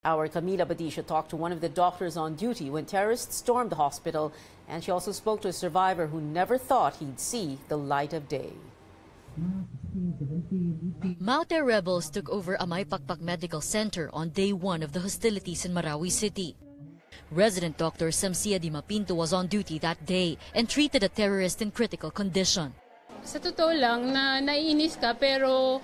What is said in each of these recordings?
Our Camila Badisha talked to one of the doctors on duty when terrorists stormed the hospital, and she also spoke to a survivor who never thought he'd see the light of day. Maute rebels took over Amaypakpak Medical Center on day 1 of the hostilities in Marawi City. Resident Dr. Samsia Di Mapinto was on duty that day and treated a terrorist in critical condition. Sa totoo lang, naiinis ka pero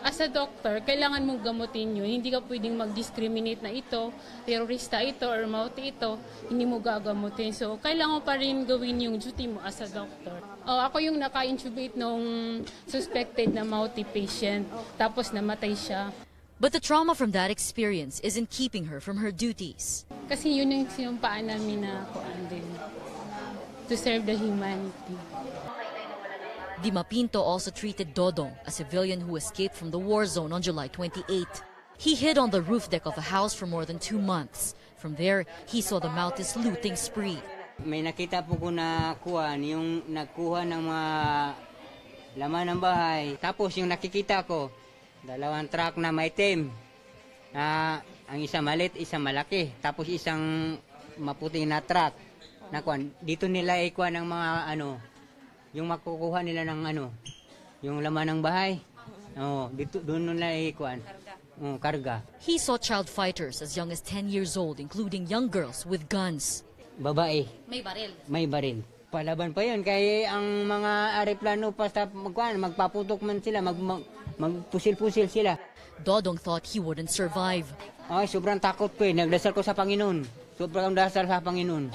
as a doctor, kailangan mong gamutin yun. Hindi ka pwedeng mag-discriminate na ito, terorista ito or Maute ito, hindi mo gagamutin. So, kailangan mo pa rin gawin yung duty mo as a doctor. Ako yung naka-intubate nung suspected na Maute patient, tapos namatay siya. But the trauma from that experience isn't keeping her from her duties. Kasi yun yung sinumpaan namin na din, to serve the humanity. Di Mapinto also treated Dodong, a civilian who escaped from the war zone on July 28. He hid on the roof deck of a house for more than 2 months. From there, he saw the Maote's looting spree. May nakita po ko na kuwan, yung nagkuha ng mga laman ng bahay. Tapos yung nakikita ko, 2 truck na maitim. Ang isa malit, isa malaki. Tapos isang maputing na truck. Na kuwan, dito nila ikuha ng mga yung makukuha nila ng yung laman ng bahay. Dito doon nila ikuan. Karga. He saw child fighters as young as 10 years old, including young girls with guns. Babae. May baril. May baril. Palaban pa 'yon kay ang mga aeroplano basta magpaputok man sila, magpusil-pusil sila. Dodong thought he wouldn't survive. Ay, sobrang takot ko Nagdasal ko sa Panginoon. Sobrang dasal sa Panginoon.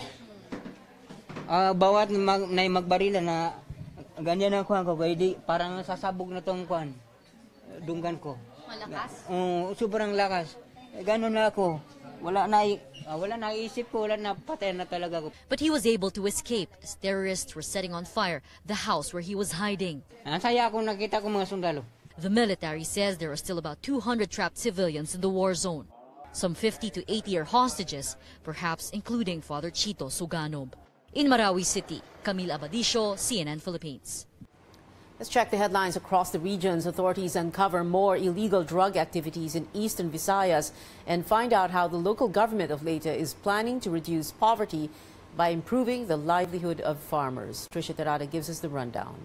Bawat magbarila na ganyan ang kuhan ko, di parang sasabog na tong kuhan, dunggan ko. Malakas? Sobrang lakas. Ganon na ako. Wala naisip ko, wala na, patay na talaga ako. But he was able to escape as terrorists were setting on fire the house where he was hiding. Ang saya ako nakita ko mga sundalo. The military says there are still about 200 trapped civilians in the war zone. Some 50 to 80 are hostages, perhaps including Father Chito Suganob. In Marawi City, Camila Badisho, CNN Philippines. Let's check the headlines across the regions. Authorities uncover more illegal drug activities in eastern Visayas and find out how the local government of Leyte is planning to reduce poverty by improving the livelihood of farmers. Trisha Terada gives us the rundown.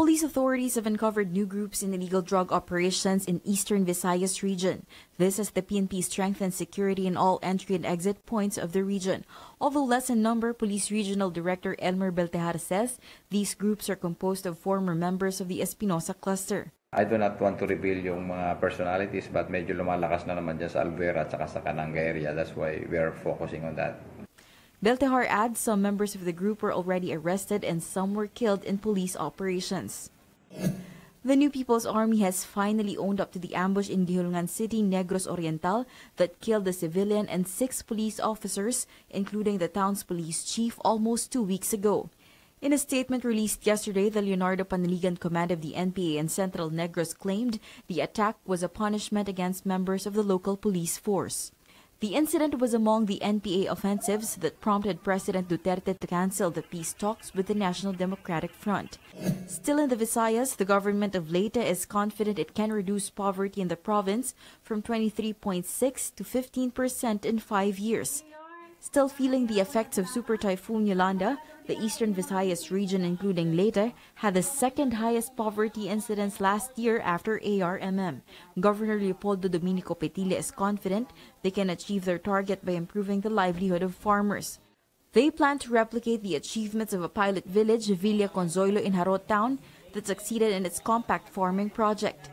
Police authorities have uncovered new groups in illegal drug operations in eastern Visayas region. This as the PNP strengthens security in all entry and exit points of the region. Although less in number, Police Regional Director Elmer Beltehar says these groups are composed of former members of the Espinosa cluster. I do not want to reveal yung mga personalities, but medyo lumalakas na naman dyan sa Alvera at saka sa Cananga area. That's why we are focusing on that. Beltehar adds some members of the group were already arrested and some were killed in police operations. The New People's Army has finally owned up to the ambush in Dihulngan City, Negros Oriental that killed a civilian and 6 police officers, including the town's police chief, almost 2 weeks ago. In a statement released yesterday, the Leonardo Panaligan Command of the NPA in Central Negros claimed the attack was a punishment against members of the local police force. The incident was among the NPA offensives that prompted President Duterte to cancel the peace talks with the National Democratic Front. Still in the Visayas, the government of Leyte is confident it can reduce poverty in the province from 23.6% to 15% in 5 years. Still feeling the effects of Super Typhoon Yolanda, the eastern Visayas region, including Leyte, had the second highest poverty incidence last year after ARMM. Governor Leopoldo Dominico Petile is confident they can achieve their target by improving the livelihood of farmers. They plan to replicate the achievements of a pilot village, Villa Conzoilo in Harot Town, that succeeded in its compact farming project.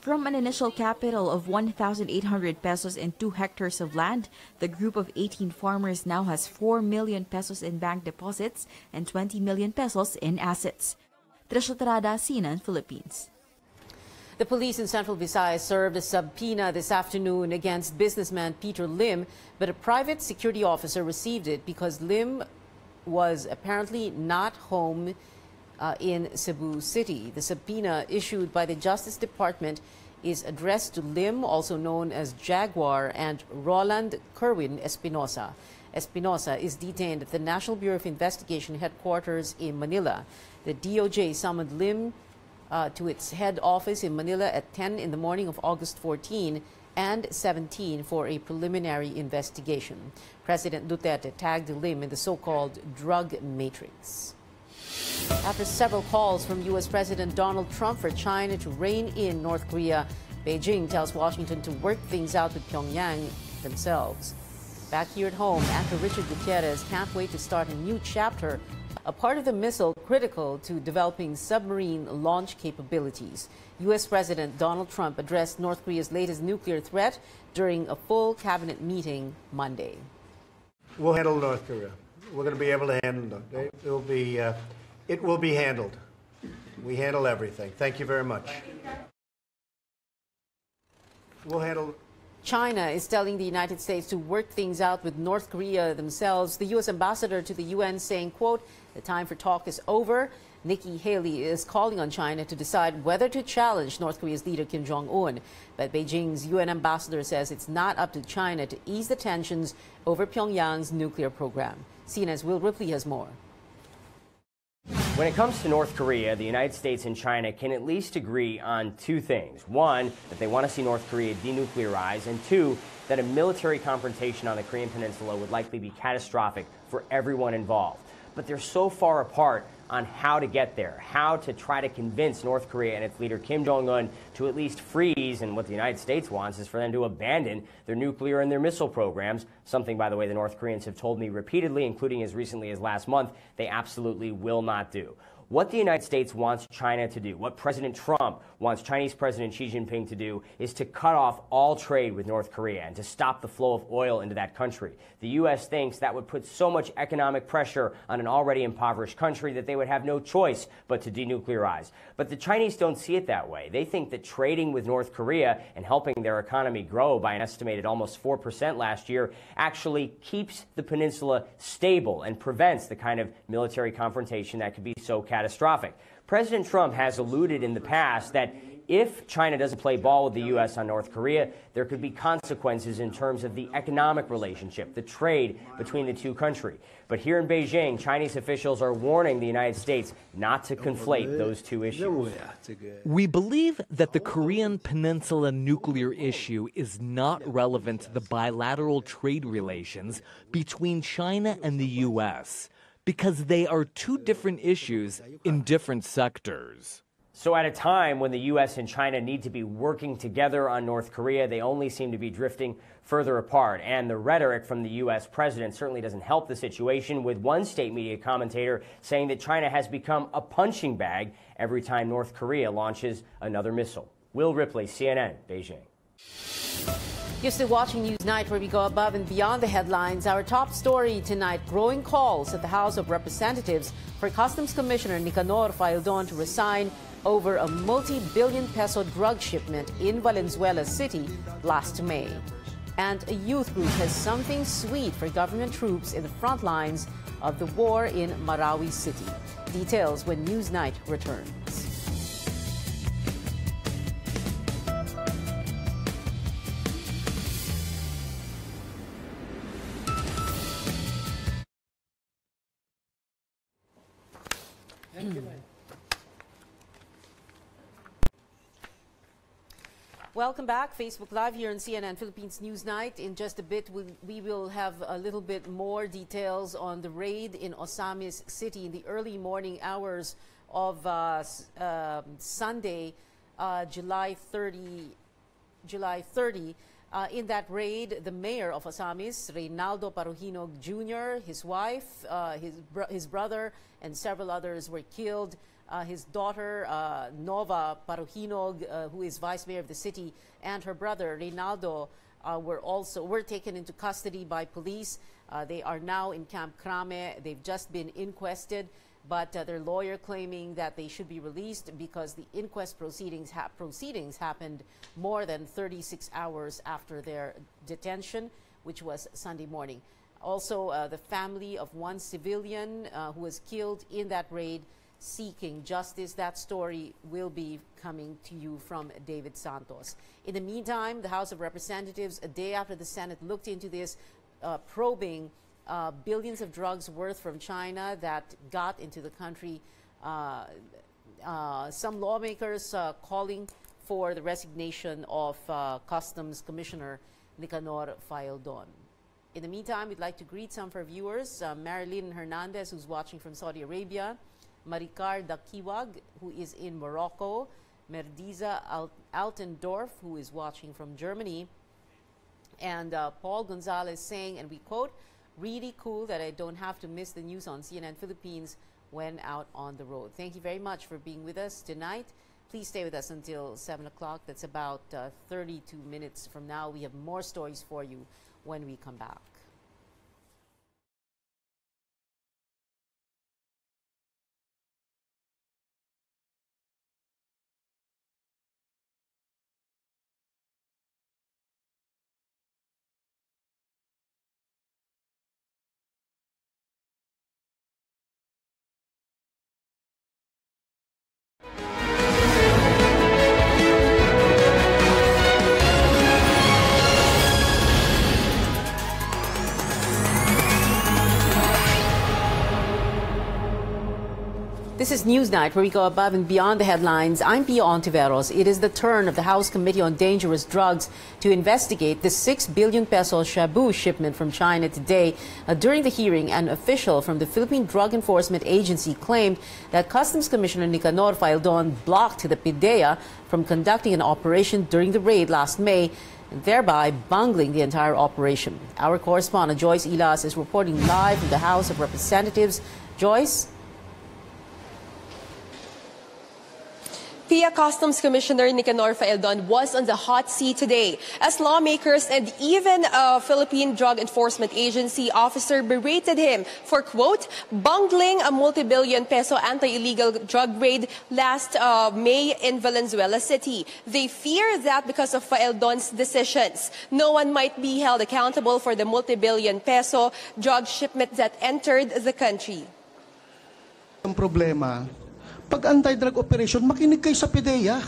From an initial capital of 1,800 pesos and 2 hectares of land, the group of 18 farmers now has 4 million pesos in bank deposits and 20 million pesos in assets. Trisha Terada, CNN Philippines. The police in Central Visayas served a subpoena this afternoon against businessman Peter Lim, but a private security officer received it because Lim was apparently not home in Cebu City. The subpoena issued by the Justice Department is addressed to Lim, also known as Jaguar, and Roland Kerwin Espinosa. Espinosa is detained at the National Bureau of Investigation headquarters in Manila. The DOJ summoned Lim to its head office in Manila at 10 in the morning of August 14 and 17 for a preliminary investigation. President Duterte tagged Lim in the so-called drug matrix. After several calls from U.S. President Donald Trump for China to rein in North Korea, Beijing tells Washington to work things out with Pyongyang themselves. Back here at home, actor Richard Gutierrez can't wait to start a new chapter, a part of the missile critical to developing submarine launch capabilities. U.S. President Donald Trump addressed North Korea's latest nuclear threat during a full cabinet meeting Monday. We'll handle North Korea. We're going to be able to handle it. It will be handled. We handle everything. Thank you very much. We'll handle. China is telling the United States to work things out with North Korea themselves. The U.S. ambassador to the UN saying, quote, "The time for talk is over." Nikki Haley is calling on China to decide whether to challenge North Korea's leader Kim Jong-un. But Beijing's UN ambassador says it's not up to China to ease the tensions over Pyongyang's nuclear program. CNN's Will Ripley has more. When it comes to North Korea, the United States and China can at least agree on two things. One, that they want to see North Korea denuclearize, and two, that a military confrontation on the Korean Peninsula would likely be catastrophic for everyone involved. But they're so far apart on how to get there, how to try to convince North Korea and its leader Kim Jong-un to at least freeze, and what the United States wants is for them to abandon their nuclear and their missile programs, something, by the way, the North Koreans have told me repeatedly, including as recently as last month, they absolutely will not do. What the United States wants China to do, what President Trump wants Chinese President Xi Jinping to do, is to cut off all trade with North Korea and to stop the flow of oil into that country. The U.S. thinks that would put so much economic pressure on an already impoverished country that they would have no choice but to denuclearize. But the Chinese don't see it that way. They think that trading with North Korea and helping their economy grow by an estimated almost 4% last year actually keeps the peninsula stable and prevents the kind of military confrontation that could be so catastrophic. President Trump has alluded in the past that if China doesn't play ball with the U.S. on North Korea, there could be consequences in terms of the economic relationship, the trade between the two countries. But here in Beijing, Chinese officials are warning the United States not to conflate those two issues. We believe that the Korean Peninsula nuclear issue is not relevant to the bilateral trade relations between China and the U.S. because they are two different issues in different sectors. So at a time when the U.S. and China need to be working together on North Korea, they only seem to be drifting further apart. And the rhetoric from the U.S. president certainly doesn't help the situation, with one state media commentator saying that China has become a punching bag every time North Korea launches another missile. Will Ripley, CNN, Beijing. You're still watching Newsnight, where we go above and beyond the headlines. Our top story tonight: growing calls at the House of Representatives for Customs Commissioner Nicanor Faildon to resign over a multi-billion peso drug shipment in Valenzuela City last May. And a youth group has something sweet for government troops in the front lines of the war in Marawi City. Details when Newsnight returns. Welcome back. Facebook Live here on CNN Philippines Newsnight. In just a bit, we will have a little bit more details on the raid in Osamis City in the early morning hours of Sunday, July 30. In that raid, the mayor of Osamis, Reynaldo Paruhinog Jr., his wife, his brother, and several others were killed. His daughter, Nova Paruhinog, who is vice mayor of the city, and her brother, Reynaldo, were taken into custody by police. They are now in Camp Crame. They've just been inquested, but their lawyer claiming that they should be released because the inquest proceedings happened more than 36 hours after their detention, which was Sunday morning. Also, the family of one civilian who was killed in that raid seeking justice. That story will be coming to you from David Santos. In the meantime, the House of Representatives, a day after the Senate looked into this, probing billions of drugs worth from China that got into the country some lawmakers calling for the resignation of Customs Commissioner Nicanor Faeldon. In the meantime, we'd like to greet some of our viewers. Marilyn Hernandez, who's watching from Saudi Arabia. Maricar Dakiwag, who is in Morocco. Merdiza Altendorf, who is watching from Germany. And Paul Gonzalez saying, and we quote, "Really cool that I don't have to miss the news on CNN Philippines when out on the road." Thank you very much for being with us tonight. Please stay with us until 7 o'clock. That's about 32 minutes from now. We have more stories for you when we come back. This is Newsnight, where we go above and beyond the headlines. I'm Pia Hontiveros. It is the turn of the House Committee on Dangerous Drugs to investigate the 6 billion peso shabu shipment from China today. During the hearing, an official from the Philippine Drug Enforcement Agency claimed that Customs Commissioner Nicanor Faeldon blocked the PIDEA from conducting an operation during the raid last May, thereby bungling the entire operation. Our correspondent Joyce Ilas is reporting live from the House of Representatives. Joyce? Pia, Customs Commissioner Nicanor Faeldon was on the hot seat today as lawmakers and even a Philippine Drug Enforcement Agency officer berated him for, quote, bungling a multi-billion peso anti-illegal drug raid last May in Valenzuela City. They fear that because of Faeldon's decisions, no one might be held accountable for the multi-billion peso drug shipment that entered the country. Ang problema, pag anti-drug operation, makinig kayo sa PIDEA.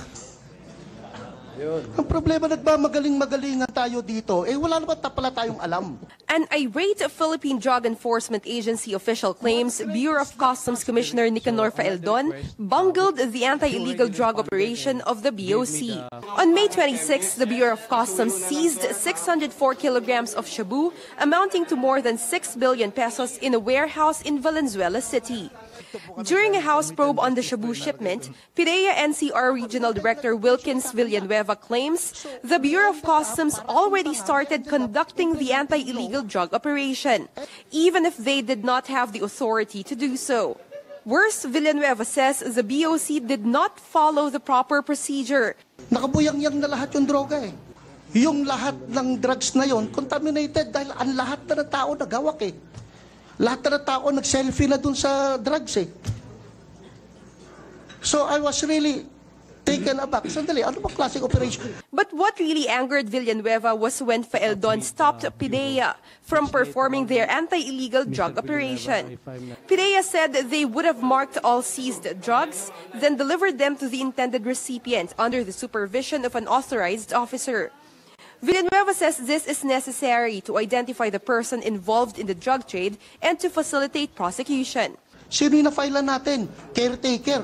Ang problema, nagmamagaling-magalingan tayo dito. Wala naman pala tayong alam. An irate Philippine Drug Enforcement Agency official claims Bureau of Customs Commissioner Nicanor Faeldon bungled the anti-illegal drug operation of the BOC. On May 26, the Bureau of Customs seized 604 kilograms of shabu, amounting to more than 6 billion pesos in a warehouse in Valenzuela City. During a house probe on the shabu shipment, PIDEA NCR Regional Director Wilkins Villanueva claims the Bureau of Customs already started conducting the anti-illegal drug operation, even if they did not have the authority to do so. Worse, Villanueva says the BOC did not follow the proper procedure. Nakabuyang-yang na lahat yung droga Yung lahat ng drugs na yon contaminated dahil ang lahat na ng tao nagawak Lahat na tao nag-selfie na dun sa drugs So I was really taken aback. Sandali, ano ba klaseng operation? But what really angered Villanueva was when Faeldon stopped PIDEA from performing their anti-illegal drug operation. PIDEA said they would have marked all seized drugs, then delivered them to the intended recipient under the supervision of an authorized officer. Villanueva says this is necessary to identify the person involved in the drug trade and to facilitate prosecution. Sino yung na-filean natin? Caretaker.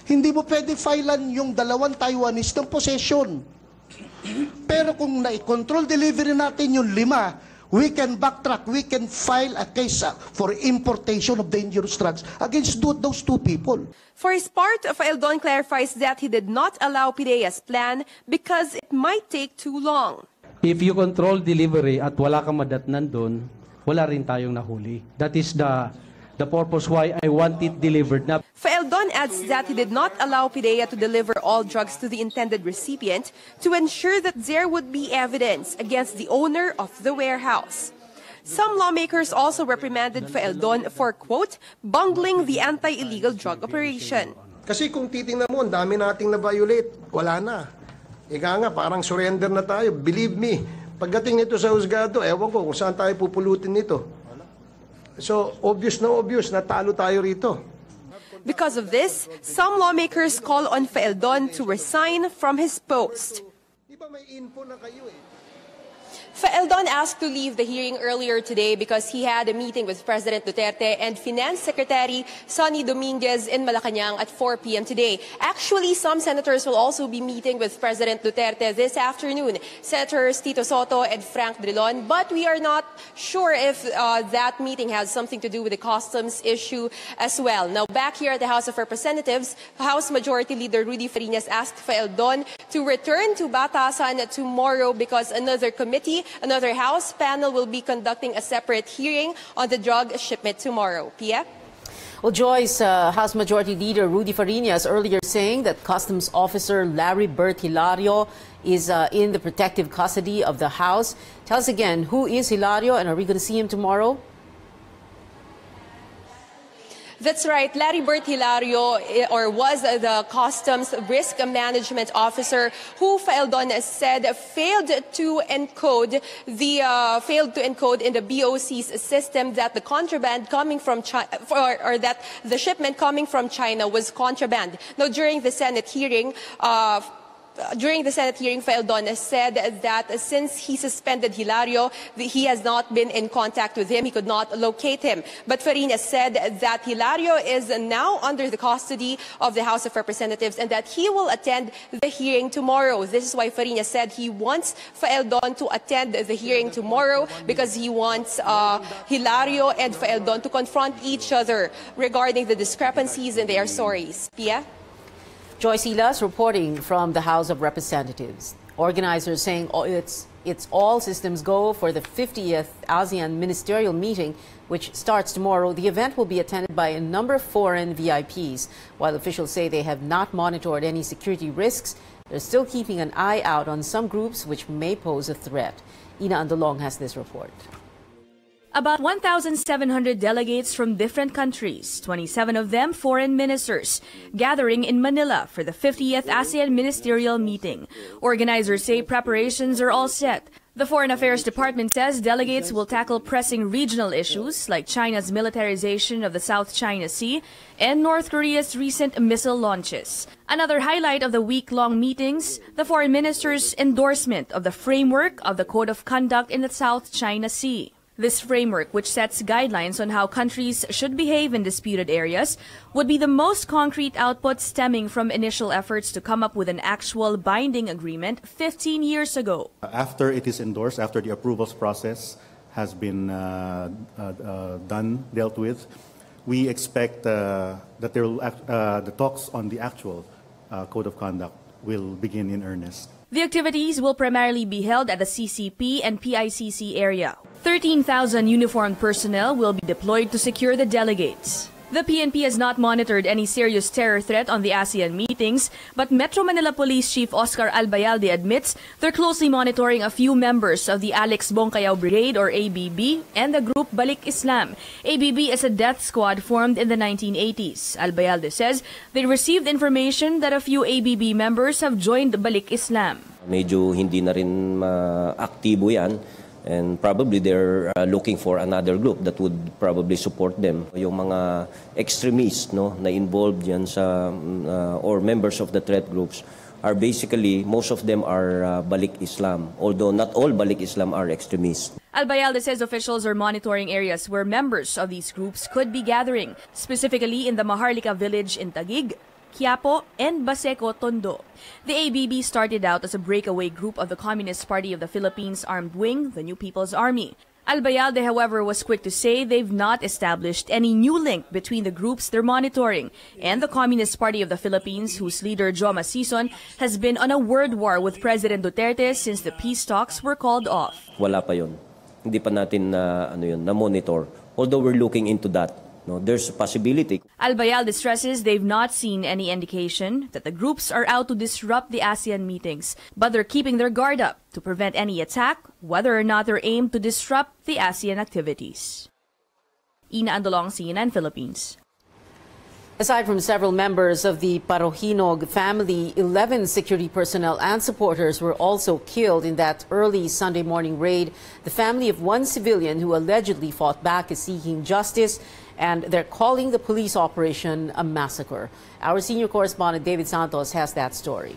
Hindi mo pwede filean yung 2 Taiwanese ng possession. Pero kung na-control delivery natin yung 5, we can backtrack, we can file a case for importation of dangerous drugs against those 2 people. For his part, Faeldon clarifies that he did not allow PIDEA's plan because it might take too long. If you control delivery at wala kang madatnan doon, wala rin tayong nahuli. That is the purpose why I want it delivered na. Faeldon adds that he did not allow PIDEA to deliver all drugs to the intended recipient to ensure that there would be evidence against the owner of the warehouse. Some lawmakers also reprimanded Faeldon for, quote, bungling the anti-illegal drug operation. Kasi kung titingnan mo, ang dami nating na-violate, wala na. Ika nga, parang surrender na tayo. Believe me, pagdating nito sa husgado, ewan ko kung saan tayo pupulutin nito. So, obvious na talo tayo rito. Because of this, some lawmakers call on Faeldon to resign from his post. Di ba may info na kayo Faeldon asked to leave the hearing earlier today because he had a meeting with President Duterte and Finance Secretary Sonny Dominguez in Malacanang at 4 p.m. today. Actually, some senators will also be meeting with President Duterte this afternoon. Senators Tito Soto and Frank Drilon, but we are not sure if that meeting has something to do with the customs issue as well. Now, back here at the House of Representatives, House Majority Leader Rudy Fariñas asked Faeldon to return to Batasan tomorrow because another House panel will be conducting a separate hearing on the drug shipment tomorrow. Pia? Well, Joyce, House Majority Leader Rudy Fariñas earlier saying that Customs Officer Larry Bert Hilario is in the protective custody of the House. Tell us again, who is Hilario and are we going to see him tomorrow? That's right. Larry Bert Hilario was the Customs Risk Management Officer who Faeldon said failed to encode in the BOC's system that the contraband coming from China, or that the shipment coming from China was contraband. Now, during the Senate hearing, Faeldon said that since he suspended Hilario, he has not been in contact with him. He could not locate him. But Fariñas said that Hilario is now under the custody of the House of Representatives and that he will attend the hearing tomorrow. This is why Fariñas said he wants Faeldon to attend the hearing tomorrow because he wants Hilario and Faeldon to confront each other regarding the discrepancies in their stories. Pia? Joyce Hilas reporting from the House of Representatives. Organizers saying it's all systems go for the 50th ASEAN ministerial meeting, which starts tomorrow. The event will be attended by a number of foreign VIPs. While officials say they have not monitored any security risks, they're still keeping an eye out on some groups which may pose a threat. Ina Andolong has this report. About 1,700 delegates from different countries, 27 of them foreign ministers, gathering in Manila for the 50th ASEAN ministerial meeting. Organizers say preparations are all set. The Foreign Affairs Department says delegates will tackle pressing regional issues like China's militarization of the South China Sea and North Korea's recent missile launches. Another highlight of the week-long meetings, the foreign ministers' endorsement of the framework of the Code of Conduct in the South China Sea. This framework, which sets guidelines on how countries should behave in disputed areas, would be the most concrete output stemming from initial efforts to come up with an actual binding agreement 15 years ago. After it is endorsed, after the approvals process has been dealt with, we expect that the talks on the actual Code of Conduct will begin in earnest. The activities will primarily be held at the CCP and PICC area. 13,000 uniformed personnel will be deployed to secure the delegates. The PNP has not monitored any serious terror threat on the ASEAN meetings, but Metro Manila Police Chief Oscar Albayalde admits they're closely monitoring a few members of the Alex Bongcayaw Brigade or ABB and the group Balik Islam. ABB is a death squad formed in the 1980s. Albayalde says they received information that a few ABB members have joined Balik Islam. Medyo hindi na rin aktibo yan. And probably they're looking for another group that would probably support them. Yung mga extremists na involved yan sa or members of the threat groups are basically, most of them are Balik Islam, although not all Balik Islam are extremists. Albayalde says officials are monitoring areas where members of these groups could be gathering, specifically in the Maharlika village in Taguig, Quiapo, and Baseco, Tondo. The ABB started out as a breakaway group of the Communist Party of the Philippines armed wing, the New People's Army. Albayalde, however, was quick to say they've not established any new link between the groups they're monitoring and the Communist Party of the Philippines, whose leader, Joe Masison, has been on a word war with President Duterte since the peace talks were called off. Wala pa yun. Hindi pa natin na-monitor. Although we're looking into that. No, there's a possibility. Albayalde stresses they've not seen any indication that the groups are out to disrupt the ASEAN meetings, but they're keeping their guard up to prevent any attack, whether or not they're aimed to disrupt the ASEAN activities. Ina Andolong, CNN Philippines. Aside from several members of the Parohinog family, 11 security personnel and supporters were also killed in that early Sunday morning raid. The family of one civilian who allegedly fought back is seeking justice, and they're calling the police operation a massacre. Our senior correspondent David Santos has that story.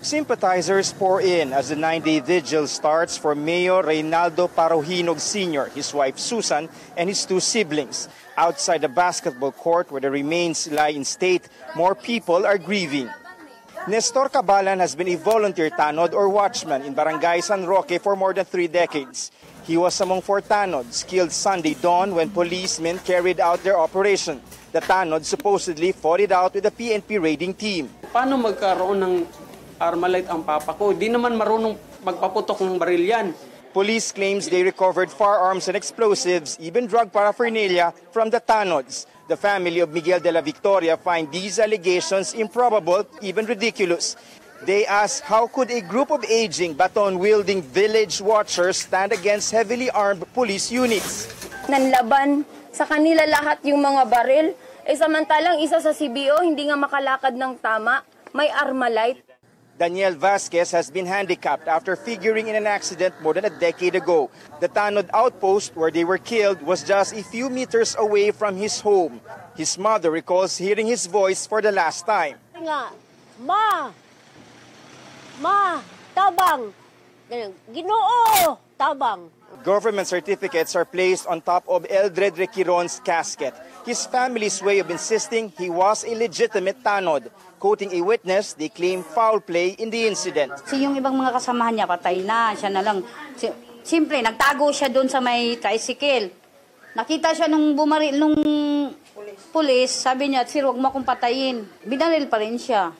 Sympathizers pour in as the 9-day vigil starts for Mayor Reynaldo Parohinog Sr., his wife Susan, and his 2 siblings. Outside the basketball court where the remains lie in state, more people are grieving. Nestor Cabalan has been a volunteer tanod or watchman in Barangay San Roque for more than 3 decades. He was among 4 tanods killed Sunday dawn when policemen carried out their operation. The tanod supposedly fought it out with the PNP raiding team. Paano magkaroon ng Armalite ang papa ko? Di naman marunong magpaputok ng baril yan. Police claims they recovered firearms and explosives, even drug paraphernalia from the tanods. The family of Miguel de la Victoria find these allegations improbable, even ridiculous. They ask how could a group of aging, baton-wielding village watchers stand against heavily armed police units? Nanlaban sa kanila lahat yung mga baril, samantalang isa sa CBO hindi nga makalakad ng tama, may Armalite. Daniel Vasquez has been handicapped after figuring in an accident more than a decade ago. The Tanod outpost where they were killed was just a few meters away from his home. His mother recalls hearing his voice for the last time. Ma, tabang. Ginoo, tabang. Government certificates are placed on top of Eldred Requiron's casket. His family's way of insisting he was a legitimate tanod. Quoting a witness, they claim foul play in the incident. Yung ibang mga kasamahan niya, patay na. Siya na lang. Simple, nagtago siya doon sa may tricycle. Nakita siya nung bumaril, nung pulis, sabi niya, sir, huwag mo akong patayin. Binaril pa rin siya.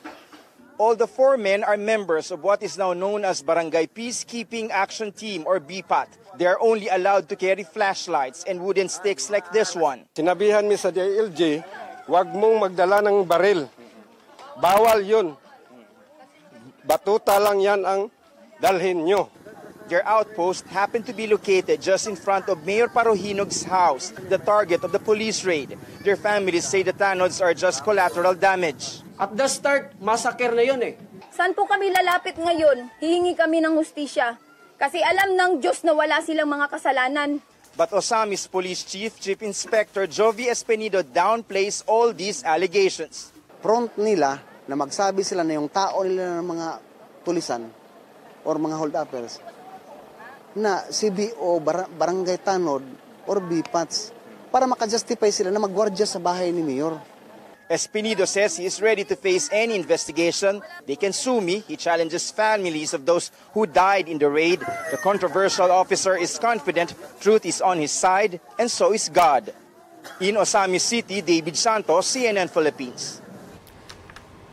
All the 4 men are members of what is now known as Barangay Peacekeeping Action Team or BPAT. They are only allowed to carry flashlights and wooden sticks like this one. Sinabihan mi sa DILG, huwag mong magdala ng baril. Bawal yun. Batuta lang yan ang dalhin nyo. Their outpost happened to be located just in front of Mayor Parohinog's house, the target of the police raid. Their families say the tanods are just collateral damage. At the start, massacre na yun eh. Saan po kami lalapit ngayon? Hihingi kami ng hustisya. Kasi alam ng Diyos na wala silang mga kasalanan. But Osamis Police Chief Inspector Jovi Espenido downplays all these allegations. Front nila na magsabi sila na yung tao nila ng mga tulisan or mga hold-uppers na CBO, Barangay Tanod or BPATs para makajustify sila na magwardya sa bahay ni Mayor. Espenido says he is ready to face any investigation. They can sue me. He challenges families of those who died in the raid. The controversial officer is confident truth is on his side and so is God. In Osamis City, David Santos, CNN Philippines.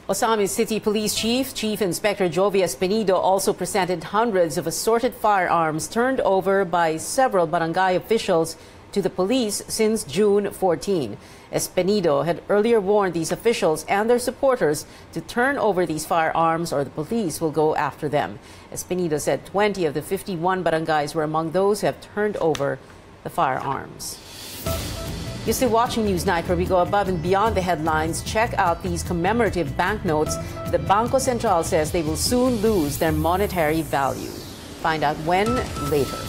Osamis City Police Chief Inspector Jovi Espenido also presented hundreds of assorted firearms turned over by several barangay officials to the police since June 14. Espenido had earlier warned these officials and their supporters to turn over these firearms or the police will go after them. Espenido said 20 of the 51 barangays were among those who have turned over the firearms. You're still watching Newsnight, where we go above and beyond the headlines. Check out these commemorative banknotes. The Banco Central says they will soon lose their monetary value. Find out when later.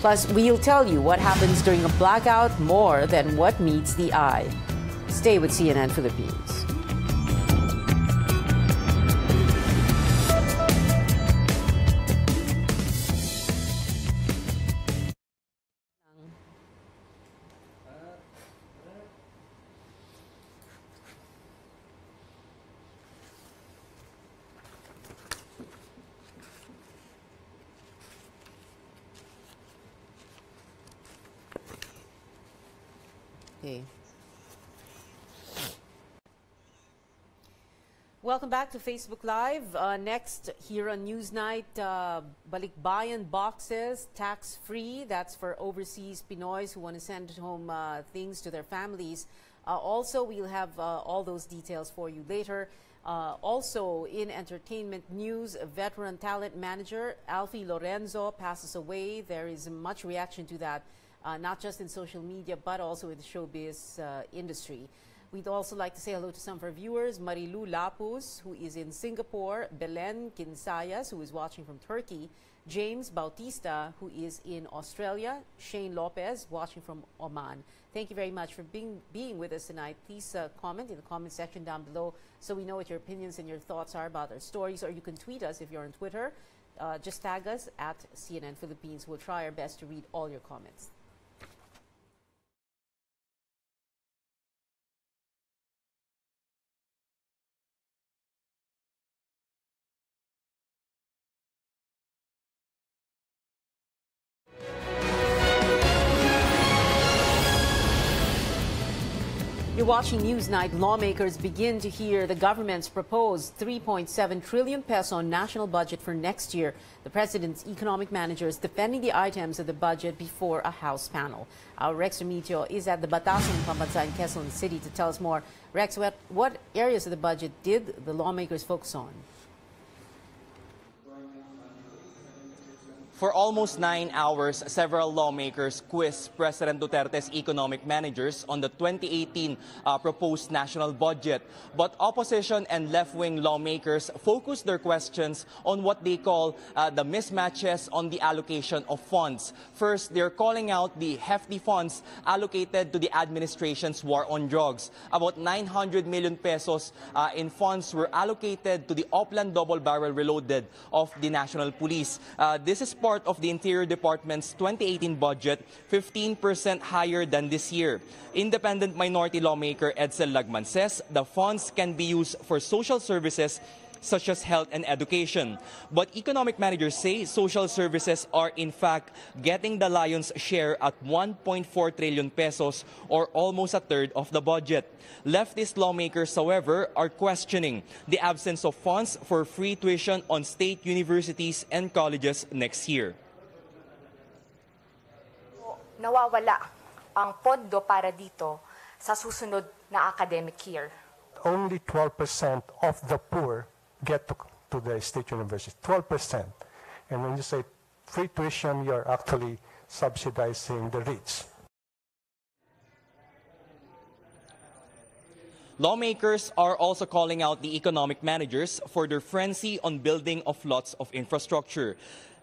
Plus, we'll tell you what happens during a blackout more than what meets the eye. Stay with CNN Philippines. Okay. Welcome back to Facebook Live. Next, here on Newsnight, Balikbayan boxes, tax-free. That's for overseas Pinoys who want to send home things to their families. Also, we'll have all those details for you later. Also, in entertainment news, veteran talent manager Alfie Lorenzo passes away. There is much reaction to that, not just in social media, but also in the showbiz industry. We'd also like to say hello to some of our viewers. Marilu Lapus, who is in Singapore. Belen Kinsayas, who is watching from Turkey. James Bautista, who is in Australia. Shane Lopez, watching from Oman. Thank you very much for being with us tonight. Please comment in the comment section down below so we know what your opinions and your thoughts are about our stories. Or you can tweet us if you're on Twitter. Just tag us at CNN Philippines. We'll try our best to read all your comments. You're watching Newsnight. Lawmakers begin to hear the government's proposed 3.7 trillion peso national budget for next year. The president's economic managers defending the items of the budget before a House panel. Our Rex Remitio is at the Batasan Pambansa in Quezon City to tell us more. Rex, what areas of the budget did the lawmakers focus on? For almost 9 hours, several lawmakers quizzed President Duterte's economic managers on the 2018 proposed national budget. But opposition and left-wing lawmakers focused their questions on what they call the mismatches on the allocation of funds. First, they're calling out the hefty funds allocated to the administration's war on drugs. About 900 million pesos in funds were allocated to the Oplan double barrel reloaded of the National Police. This is part of the Interior Department's 2018 budget, 15% higher than this year. Independent minority lawmaker Edsel Lagman says the funds can be used for social services such as health and education. But economic managers say social services are in fact getting the lion's share at 1.4 trillion pesos, or almost a third of the budget. Leftist lawmakers, however, are questioning the absence of funds for free tuition on state universities and colleges next year. Nawawala ang pondo para dito sa susunod na academic year. Only 12% of the poor get to the state university, 12%. And when you say free tuition, you're actually subsidizing the rich. Lawmakers are also calling out the economic managers for their frenzy on building of lots of infrastructure.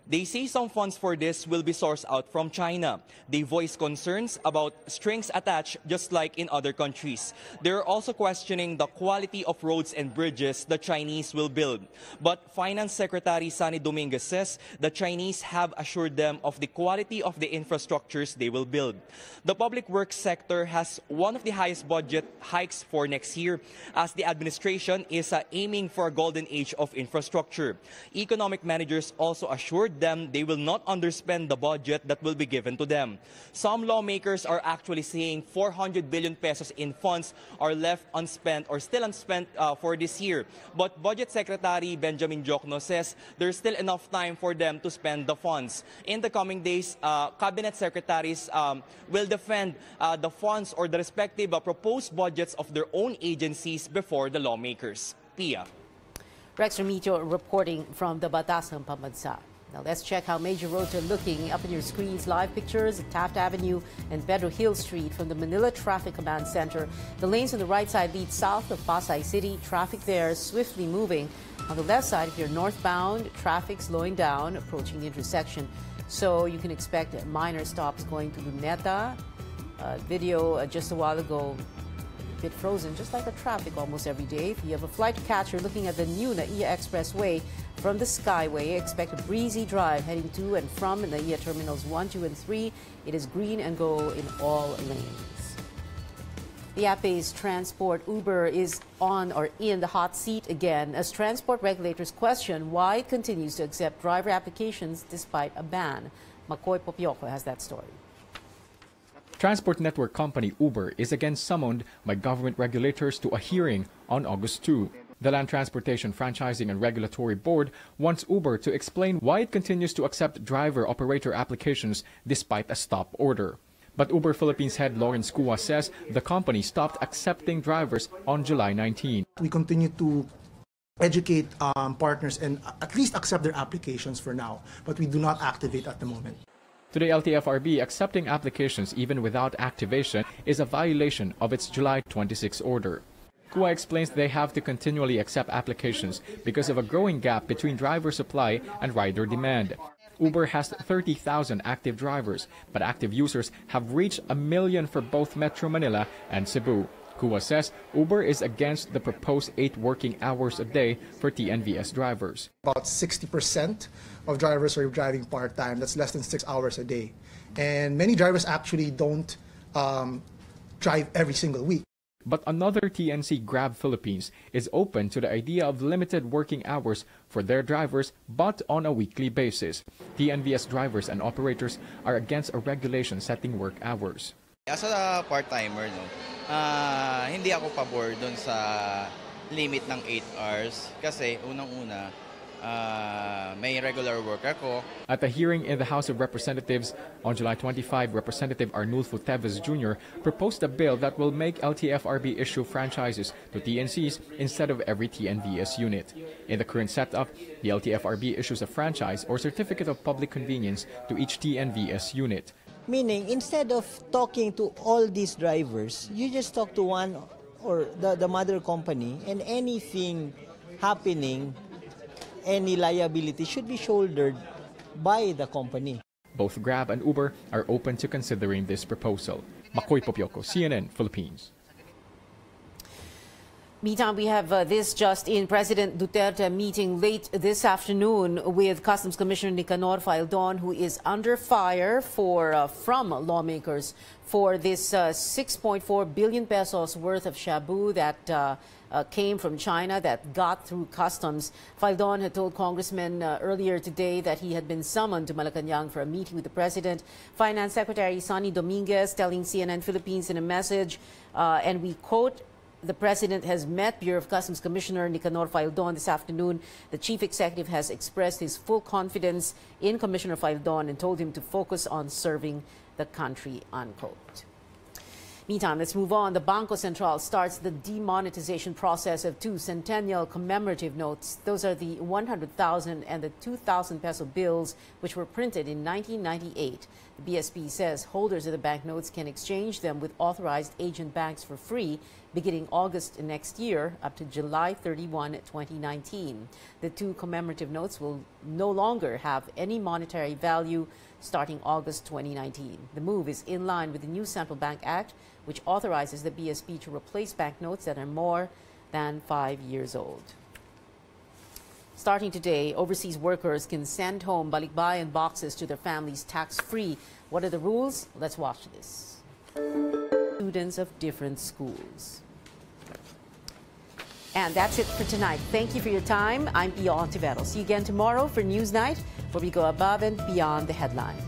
They say some funds for this will be sourced out from China. They voice concerns about strings attached, just like in other countries. They're also questioning the quality of roads and bridges the Chinese will build. But Finance Secretary Sani Dominguez says the Chinese have assured them of the quality of the infrastructures they will build. The public works sector has one of the highest budget hikes for next year, as the administration is aiming for a golden age of infrastructure. Economic managers also assured them they will not underspend the budget that will be given to them. Some lawmakers are actually saying 400 billion pesos in funds are left unspent or still unspent for this year. But Budget Secretary Benjamin Jokno says there's still enough time for them to spend the funds. In the coming days, cabinet secretaries will defend the funds or the respective proposed budgets of their own agencies before the lawmakers. Pia. Rex Remitio reporting from the Batasan Pambansa. Now let's check how major roads are looking. Up on your screens, live pictures at Taft Avenue and Pedro Hill Street from the Manila Traffic Command Center. The lanes on the right side lead south of Pasay City. Traffic there swiftly moving. On the left side, if you're northbound, traffic slowing down, approaching the intersection. So you can expect minor stops going to Luneta. Video just a while ago, a bit frozen, just like the traffic almost every day. If you have a flight to catch, you're looking at the new NAIA Expressway from the Skyway. Expect a breezy drive heading to and from NAIA Terminals 1, 2, and 3. It is green and go in all lanes. The app-based transport Uber is on or in the hot seat again as transport regulators question why it continues to accept driver applications despite a ban. Makoy Popioko has that story. Transport network company Uber is again summoned by government regulators to a hearing on August 2. The Land Transportation Franchising and Regulatory Board wants Uber to explain why it continues to accept driver-operator applications despite a stop order. But Uber Philippines head Lawrence Kua says the company stopped accepting drivers on July 19. We continue to educate partners and at least accept their applications for now, but we do not activate at the moment. To the LTFRB, accepting applications even without activation is a violation of its July 26 order. KUA explains they have to continually accept applications because of a growing gap between driver supply and rider demand. Uber has 30,000 active drivers, but active users have reached 1 million for both Metro Manila and Cebu. KUA says Uber is against the proposed 8 working hours a day for TNVS drivers. About 60% of drivers are driving part-time. That's less than 6 hours a day. And many drivers actually don't drive every single week. But another TNC, Grab Philippines, is open to the idea of limited working hours for their drivers, but on a weekly basis. TNVS drivers and operators are against a regulation setting work hours. As a part-timer, hindi ako pabor dun sa limit ng 8 hours kasi unang-una, may regular work ako. At a hearing in the House of Representatives on July 25, Representative Arnulfo Teves Jr. proposed a bill that will make LTFRB issue franchises to TNCs instead of every TNVS unit. In the current setup, the LTFRB issues a franchise or certificate of public convenience to each TNVS unit. Meaning, instead of talking to all these drivers, you just talk to one or the mother company, and anything happening, any liability should be shouldered by the company. Both Grab and Uber are open to considering this proposal. Makoy Popioko, CNN Philippines. Meantime, we have this just in. President Duterte meeting late this afternoon with Customs Commissioner Nicanor Faildon, who is under fire from lawmakers for this 6.4 billion pesos worth of shabu that came from China that got through customs. Faildon had told congressmen earlier today that he had been summoned to Malacanang for a meeting with the president. Finance Secretary Sonny Dominguez telling CNN Philippines in a message, and we quote, "The President has met Bureau of Customs Commissioner Nicanor Faildon this afternoon. The Chief Executive has expressed his full confidence in Commissioner Faildon and told him to focus on serving the country," unquote. Meantime, let's move on. The Bangko Sentral starts the demonetization process of 2 centennial commemorative notes. Those are the 100,000 and the 2,000 peso bills, which were printed in 1998. The BSP says holders of the banknotes can exchange them with authorized agent banks for free beginning August next year up to July 31, 2019. The 2 commemorative notes will no longer have any monetary value starting August 2019. The move is in line with the new Central Bank Act, which authorizes the BSP to replace banknotes that are more than 5 years old. Starting today, overseas workers can send home balikbayan boxes to their families tax-free. What are the rules? Let's watch this. Students of different schools. And that's it for tonight. Thank you for your time. I'm Pia Hontiveros. See you again tomorrow for Newsnight, where we go above and beyond the headline.